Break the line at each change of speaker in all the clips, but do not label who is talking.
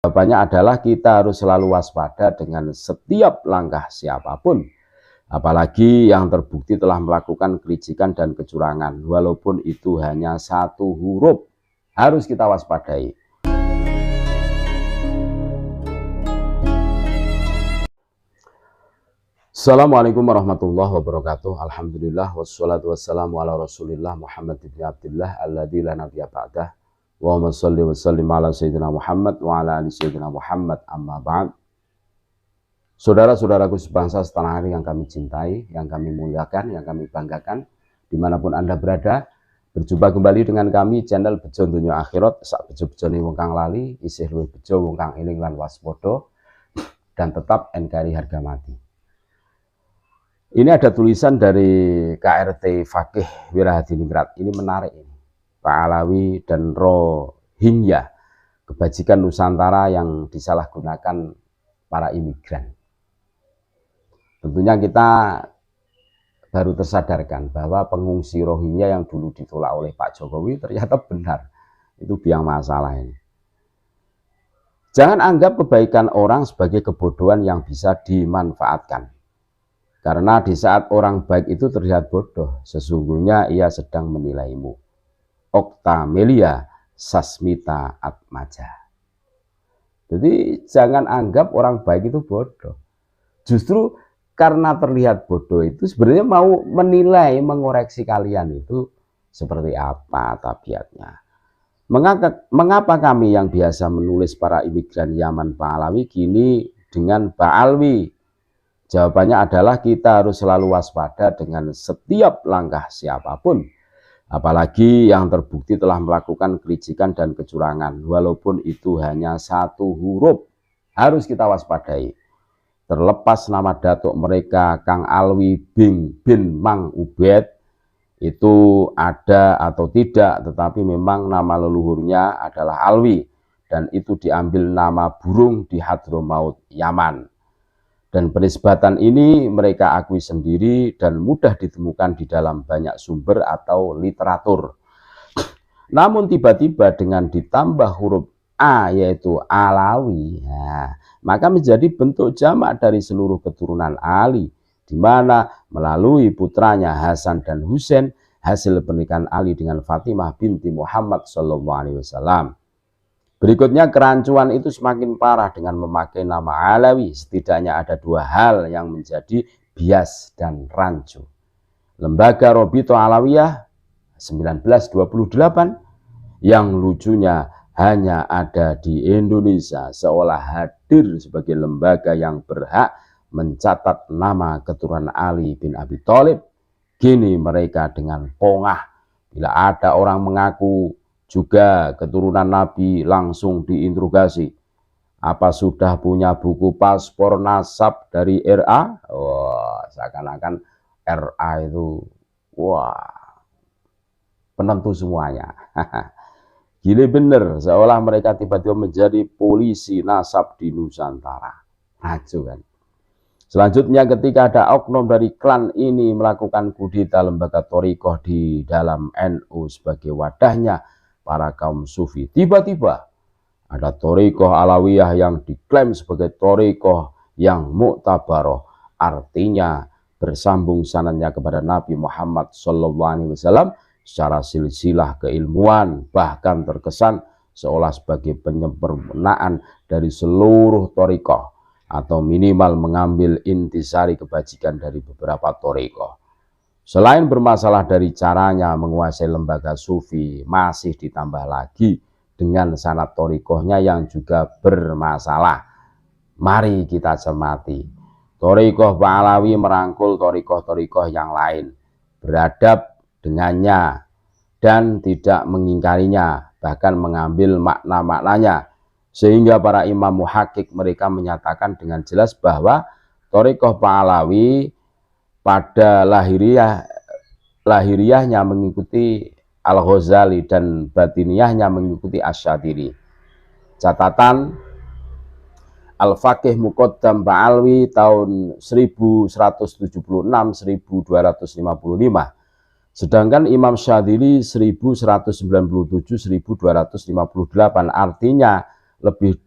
Jawabannya adalah kita harus selalu waspada dengan setiap langkah siapapun, apalagi yang terbukti telah melakukan kelicikan dan kecurangan, walaupun itu hanya satu huruf, harus kita waspadai. Assalamualaikum warahmatullahi wabarakatuh. Alhamdulillah wassalatu wassalamu ala Rasulillah Muhammad ibn Abdullah alladzi la nabiyya ba'dah. Wa sholli wa sallim ala sayyidina Muhammad wa ala ali sayyidina Muhammad, amma ba'd. Saudara-saudaraku sebangsa setanah air yang kami cintai, yang kami muliakan, yang kami banggakan, dimanapun Anda berada, berjumpa kembali dengan kami channel Bejo Dunya Akhirat. Sak bejo-bejone wong kang lali, isih luwih bejo wong kang eling lan waspada, dan tetap NKRI harga mati. Ini ada tulisan dari KRT Fakih Wirahadiningrat. Ini menarik ini. Pak Alawi dan Rohingya, kebajikan Nusantara yang disalahgunakan para imigran. Tentunya kita baru tersadarkan bahwa pengungsi Rohingya yang dulu ditolak oleh Pak Jokowi ternyata benar. Itu biang masalah ini. Jangan anggap kebaikan orang sebagai kebodohan yang bisa dimanfaatkan. Karena di saat orang baik itu terlihat bodoh, sesungguhnya ia sedang menilaimu. Oktamelia Sasmita Atmaja. Jadi jangan anggap orang baik itu bodoh. Justru karena terlihat bodoh itu sebenarnya mau menilai, mengoreksi kalian itu seperti apa tabiatnya. Mengapa kami yang biasa menulis para imigran Yaman Pak Alawi kini dengan Pak Alwi? Jawabannya adalah kita harus selalu waspada dengan setiap langkah siapapun, apalagi yang terbukti telah melakukan kelicikan dan kecurangan, walaupun itu hanya satu huruf, harus kita waspadai. Terlepas nama datuk mereka Kang Alwi bin Mang Ubed itu ada atau tidak, tetapi memang nama leluhurnya adalah Alwi, dan itu diambil nama burung di Hadramaut, Yaman. Dan penisbatan ini mereka akui sendiri dan mudah ditemukan di dalam banyak sumber atau literatur. Namun tiba-tiba dengan ditambah huruf A yaitu Alawi, maka menjadi bentuk jamak dari seluruh keturunan Ali, di mana melalui putranya Hasan dan Husain hasil pernikahan Ali dengan Fatimah binti Muhammad SAW. Berikutnya kerancuan itu semakin parah dengan memakai nama Alawi. Setidaknya ada dua hal yang menjadi bias dan rancu. Lembaga Robito Alawiyah 1928 yang lucunya hanya ada di Indonesia, seolah hadir sebagai lembaga yang berhak mencatat nama keturunan Ali bin Abi Thalib. Kini mereka dengan pongah bila ada orang mengaku juga keturunan Nabi langsung diinterogasi. Apa sudah punya buku paspor nasab dari RA? Wah, seakan-akan RA itu penentu semuanya. Gile bener, seolah mereka tiba-tiba menjadi polisi nasab di Nusantara. Ngaco kan? Selanjutnya ketika ada oknum dari klan ini melakukan kudeta lembaga Thariqah di dalam NU sebagai wadahnya para kaum sufi, tiba-tiba ada Thariqah Alawiyah yang diklaim sebagai Thariqah yang mu'tabaroh, artinya bersambung sanadnya kepada Nabi Muhammad SAW secara silsilah keilmuan, bahkan terkesan seolah sebagai penyempurnaan dari seluruh Thariqah, atau minimal mengambil intisari kebajikan dari beberapa Thariqah. Selain bermasalah dari caranya menguasai lembaga sufi, masih ditambah lagi dengan sanad thariqahnya yang juga bermasalah. Mari kita cermati. Thariqah Pak Alawi merangkul thariqah-thariqah yang lain, beradab dengannya dan tidak mengingkarinya, bahkan mengambil makna-maknanya. Sehingga para imam muhaqqiq mereka menyatakan dengan jelas bahwa thariqah Pak Alawi pada lahiriahnya mengikuti Al-Ghazali dan batiniahnya mengikuti Asy-Syadzili. Catatan Al-Faqih Muqaddam Ba'alwi tahun 1176-1255. Sedangkan Imam Syadzili 1197-1258, artinya lebih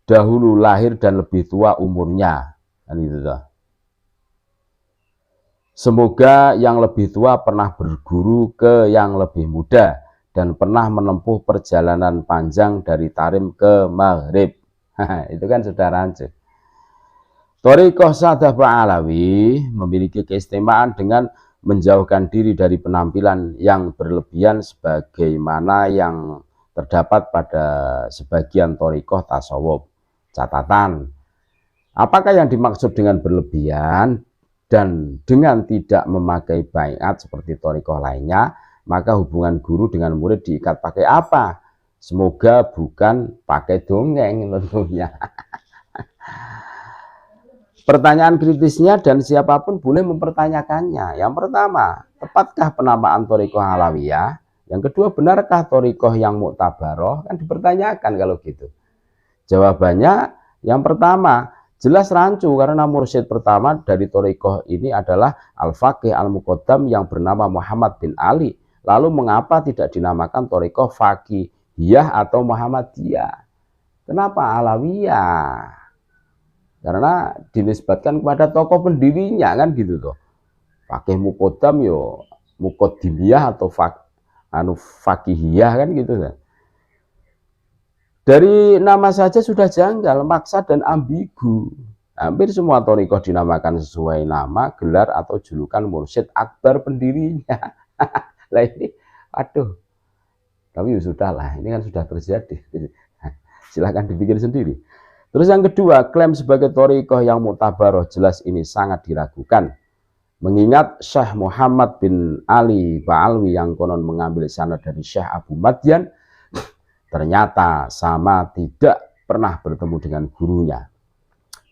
dahulu lahir dan lebih tua umurnya. Kan gitu toh. Semoga yang lebih tua pernah berguru ke yang lebih muda dan pernah menempuh perjalanan panjang dari Tarim ke Maghrib. Itu kan sudah rancu. Thariqah Sadaf Alawi memiliki keistimewaan dengan menjauhkan diri dari penampilan yang berlebihan sebagaimana yang terdapat pada sebagian thariqah tasawuf. Catatan, apakah yang dimaksud dengan berlebihan dan dengan tidak memakai baiat seperti thariqah lainnya, maka hubungan guru dengan murid diikat pakai apa? Semoga bukan pakai dongeng tentunya. Pertanyaan kritisnya dan siapapun boleh mempertanyakannya. Yang pertama, tepatkah penamaan thariqah alawiyah? Yang kedua, benarkah thariqah yang muktabaroh? Kan dipertanyakan kalau gitu. Jawabannya yang pertama, jelas rancu karena mursyid pertama dari thariqah ini adalah Al-Faqih Al-Muqaddam yang bernama Muhammad bin Ali. Lalu mengapa tidak dinamakan thariqah Faqihiyah atau Muhammadiyah? Kenapa Alawiyah? Karena dinisbatkan kepada tokoh pendirinya kan gitu toh. Faqih Muqaddam yo Muqaddimiyah atau Faqihiyah kan gitu kan. Dari nama saja sudah janggal, maksa dan ambigu. Hampir semua thariqah dinamakan sesuai nama, gelar atau julukan mursyid akbar pendirinya. Lah ini, aduh. Tapi ya sudahlah, ini kan sudah terjadi. Silahkan dipikir sendiri. Terus yang kedua, klaim sebagai thariqah yang muktabaroh jelas ini sangat diragukan. Mengingat Syekh Muhammad bin Ali Ba'alwi yang konon mengambil sanad dari Syekh Abu Madyan, ternyata sama tidak pernah bertemu dengan gurunya.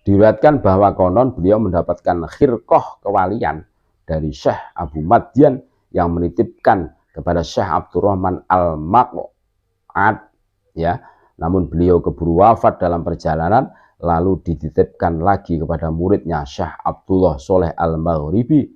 Diriwayatkan bahwa konon beliau mendapatkan khirqah kewalian dari Syekh Abu Madyan yang menitipkan kepada Syekh Abdurrahman Al-Maq'ad, ya. Namun beliau keburu wafat dalam perjalanan, lalu dititipkan lagi kepada muridnya Syekh Abdullah Soleh Al-Maghribi.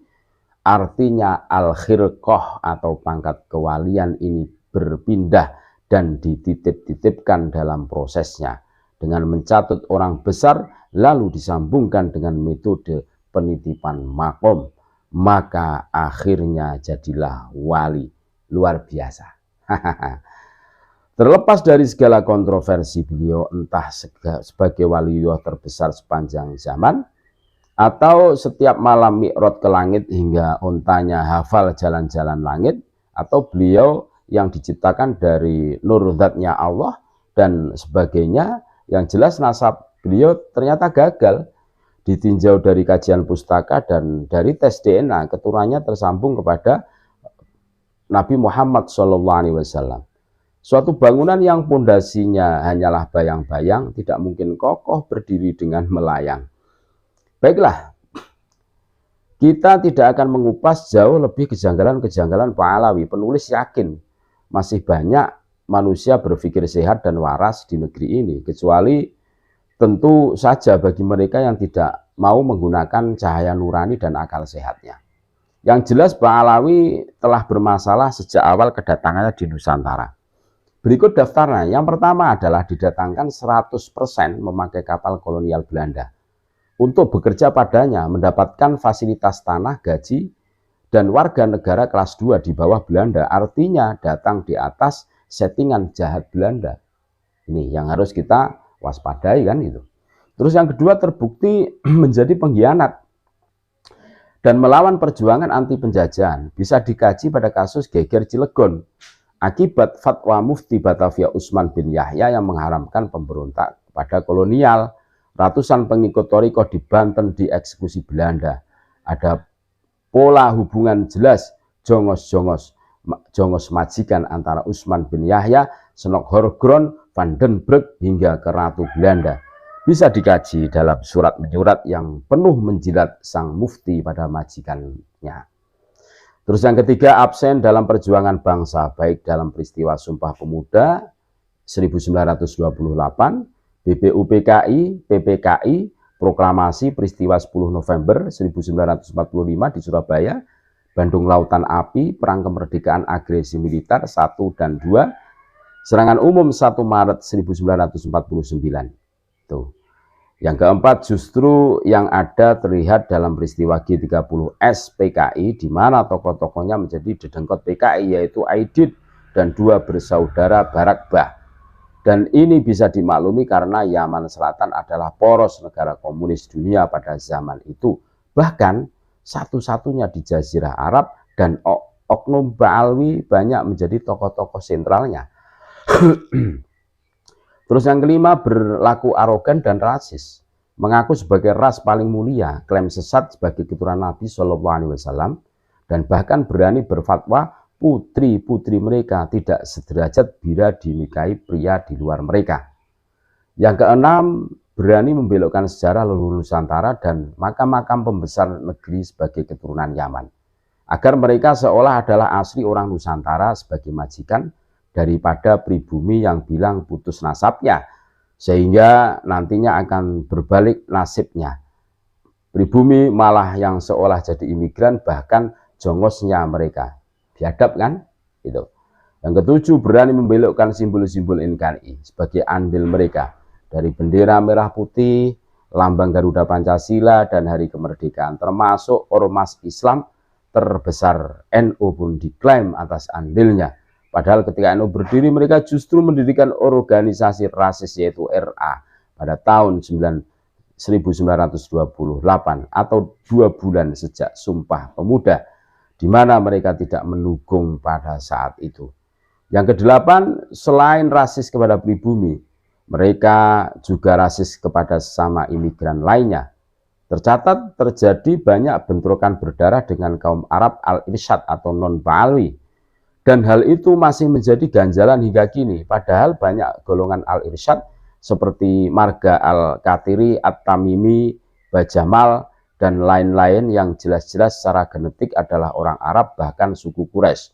Artinya al-khirqah atau pangkat kewalian ini berpindah dan dititip-titipkan dalam prosesnya dengan mencatut orang besar lalu disambungkan dengan metode penitipan makom, maka akhirnya jadilah wali. Luar biasa. Terlepas dari segala kontroversi beliau entah sebagai waliyullah terbesar sepanjang zaman atau setiap malam mi'raj ke langit hingga ontanya hafal jalan-jalan langit, atau beliau yang diciptakan dari nur zatnya Allah dan sebagainya, yang jelas nasab beliau ternyata gagal. Ditinjau dari kajian pustaka dan dari tes DNA, keturunannya tersambung kepada Nabi Muhammad SAW. Suatu bangunan yang pondasinya hanyalah bayang-bayang tidak mungkin kokoh berdiri dengan melayang. Baiklah, kita tidak akan mengupas jauh lebih kejanggalan-kejanggalan Pak Alawi. Penulis yakin masih banyak manusia berpikir sehat dan waras di negeri ini, kecuali tentu saja bagi mereka yang tidak mau menggunakan cahaya nurani dan akal sehatnya. Yang jelas Pak Alawi telah bermasalah sejak awal kedatangannya di Nusantara. Berikut daftarnya. Yang pertama adalah didatangkan 100% memakai kapal kolonial Belanda. Untuk bekerja padanya, mendapatkan fasilitas tanah, gaji, dan warga negara kelas 2 di bawah Belanda. Artinya datang di atas settingan jahat Belanda. Ini yang harus kita waspadai kan itu. Terus yang kedua, terbukti menjadi pengkhianat dan melawan perjuangan anti penjajahan. Bisa dikaji pada kasus Geger Cilegon. Akibat fatwa Mufti Batavia Utsman bin Yahya yang mengharamkan pemberontak pada kolonial, ratusan pengikut thariqah di Banten dieksekusi Belanda. Ada pola hubungan jelas jongos majikan antara Utsman bin Yahya, Senok Horgron, Van den Broek hingga ke Ratu Belanda. Bisa dikaji dalam surat menyurat yang penuh menjilat sang mufti pada majikannya. Terus yang ketiga, absen dalam perjuangan bangsa, baik dalam peristiwa Sumpah Pemuda 1928, BPUPKI, PPKI, proklamasi peristiwa 10 November 1945 di Surabaya, Bandung Lautan Api, Perang Kemerdekaan Agresi Militer 1 dan 2, Serangan Umum 1 Maret 1949. Tuh. Yang keempat, justru yang ada terlihat dalam peristiwa G30S PKI, di mana tokoh-tokohnya menjadi dedengkot PKI, yaitu Aidit dan dua bersaudara Barakbah. Dan ini bisa dimaklumi karena Yaman Selatan adalah poros negara komunis dunia pada zaman itu. Bahkan satu-satunya di Jazirah Arab, dan oknum Ba'alwi banyak menjadi tokoh-tokoh sentralnya. Terus yang kelima, berlaku arogan dan rasis, mengaku sebagai ras paling mulia, klaim sesat sebagai keturunan Nabi SAW, dan bahkan berani berfatwa putri-putri mereka tidak sederajat bila dinikahi pria di luar mereka. Yang keenam, berani membelokkan sejarah leluhur Nusantara dan makam-makam pembesar negeri sebagai keturunan Yaman, agar mereka seolah adalah asli orang Nusantara sebagai majikan, daripada pribumi yang bilang putus nasabnya, sehingga nantinya akan berbalik nasibnya. Pribumi malah yang seolah jadi imigran, bahkan jongosnya mereka. Biadab kan? Itu. Yang ketujuh, berani membelokkan simbol-simbol NKRI sebagai andil mereka, dari bendera merah putih, lambang Garuda Pancasila, dan hari kemerdekaan, termasuk ormas Islam terbesar NU pun diklaim atas andilnya. Padahal ketika NU berdiri, mereka justru mendirikan organisasi rasis, yaitu RA, pada tahun 1928 atau 2 bulan sejak Sumpah Pemuda, di mana mereka tidak mendukung pada saat itu. Yang kedelapan, selain rasis kepada pribumi, mereka juga rasis kepada sesama imigran lainnya. Tercatat terjadi banyak bentrokan berdarah dengan kaum Arab Al-Irsyad atau non-Ba'alwi. Dan hal itu masih menjadi ganjalan hingga kini, padahal banyak golongan Al-Irsyad seperti Marga Al-Katiri, At-Tamimi, Bajamal, dan lain-lain yang jelas-jelas secara genetik adalah orang Arab, bahkan suku Quraisy.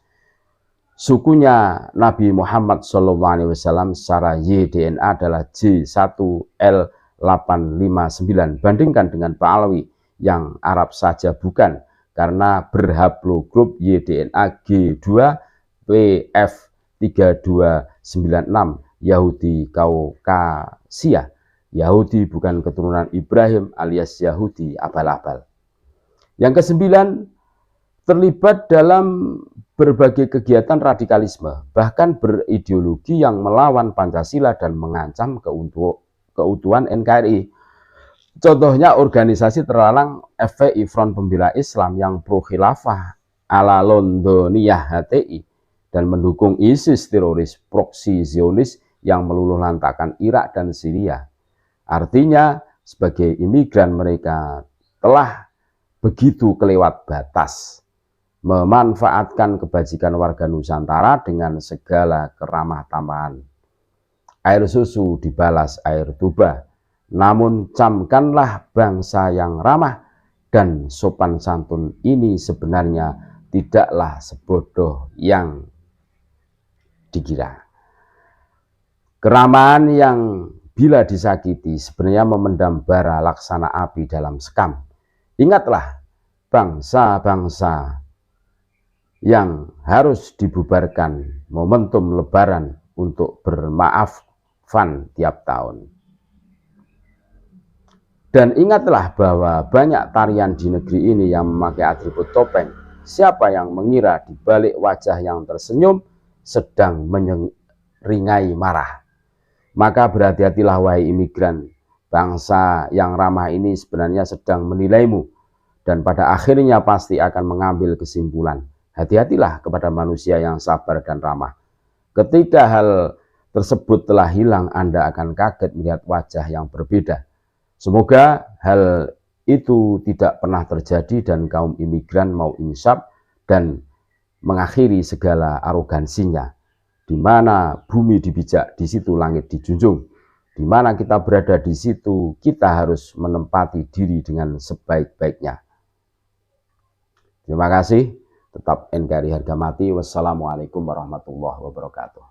Sukunya Nabi Muhammad SAW secara Y-DNA adalah J1L859, bandingkan dengan Ba'alwi yang Arab saja bukan, karena berhaplogrup Y-DNA G2 PF3296, Yahudi Kaukasia. Yahudi bukan keturunan Ibrahim alias Yahudi abal-abal. Yang kesembilan, terlibat dalam berbagai kegiatan radikalisme, bahkan berideologi yang melawan Pancasila dan mengancam keutuhan NKRI. Contohnya organisasi terlarang FPI, Front Pembela Islam, yang pro khilafah ala Londoniyah HTI, dan mendukung ISIS, teroris proksi Zionis yang meluluh lantakan Irak dan Syria. Artinya, sebagai imigran mereka telah begitu kelewat batas, memanfaatkan kebajikan warga Nusantara dengan segala keramah tamahan. Air susu dibalas air tuba, namun camkanlah bangsa yang ramah dan sopan santun ini sebenarnya tidaklah sebodoh yang dikira. Keramahan yang bila disakiti sebenarnya memendam bara laksana api dalam sekam. Ingatlah bangsa-bangsa yang harus dibubarkan momentum lebaran untuk bermaafan tiap tahun. Dan ingatlah bahwa banyak tarian di negeri ini yang memakai atribut topeng. Siapa yang mengira di balik wajah yang tersenyum sedang menyeringai marah? Maka berhati-hatilah wahai imigran, bangsa yang ramah ini sebenarnya sedang menilaimu, dan pada akhirnya pasti akan mengambil kesimpulan. Hati-hatilah kepada manusia yang sabar dan ramah. Ketika hal tersebut telah hilang, Anda akan kaget melihat wajah yang berbeda. Semoga hal itu tidak pernah terjadi dan kaum imigran mau insaf dan mengakhiri segala arogansinya. Di mana bumi dibijak, di situ langit dijunjung. Di mana kita berada, di situ kita harus menempati diri dengan sebaik-baiknya. Terima kasih. Tetap NKRI harga mati. Wassalamualaikum warahmatullahi wabarakatuh.